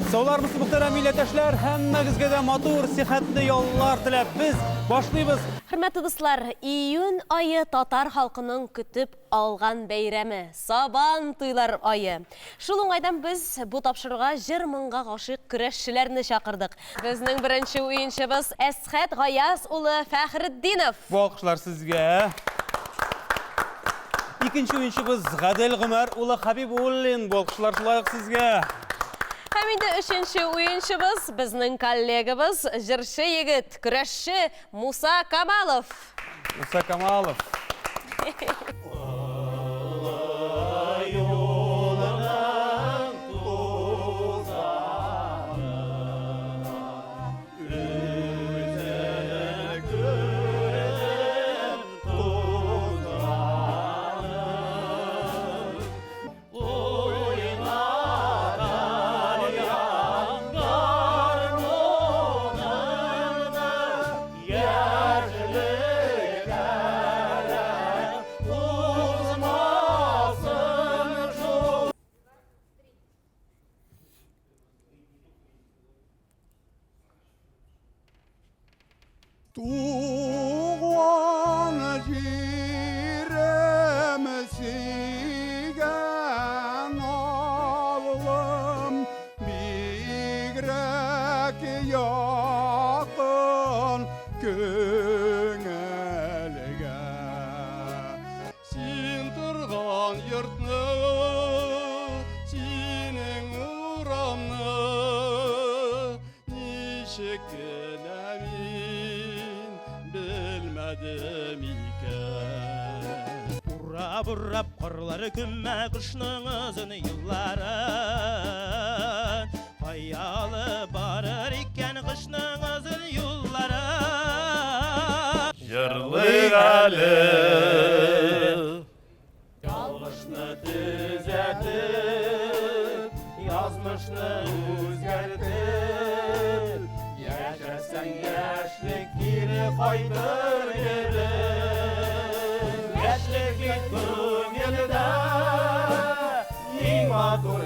Саулармыз muhterem milleteşler, hemmegizge de матур, сихәтле яллар теләп без башлыйбыз. Хөрмәтле дуслар, июнь айы татар халкының көтеп алган бәйрәме, Сабан туйлар айы. Шул уңайдан без бу тапшыруга 20 меңгә гашыйк көрәшчеләрне чакырдык. Безнең беренче уенчыбыз Әсхәт Гаяз улы Фәхретдинов. Бу алкышлар сезгә. Икенче уенчыбыз Гадел Гомәр улы Хабибуллин. Бу алкышлар шулай сезгә. Һәм инде өченче уенчыбыз безнең коллегабыз, җырчы егет, көрәшче Муса Камалов. Муса Камалов. Туған жерім сүйген ауылым, бигрәк яқын көңілге. Сен тұрған йортны, сенің ұрамны, нешік Бурап қырлары күмә құшның ұзын юлларын, Аялы барыр екен қышның ұзын юлларын. Жырлық әлі Ялғышны түзетіп, язмышны өзгертіп, Яшәсәң яшлік кире қайтыр ері. Яшлік бит көңелдә, ең матур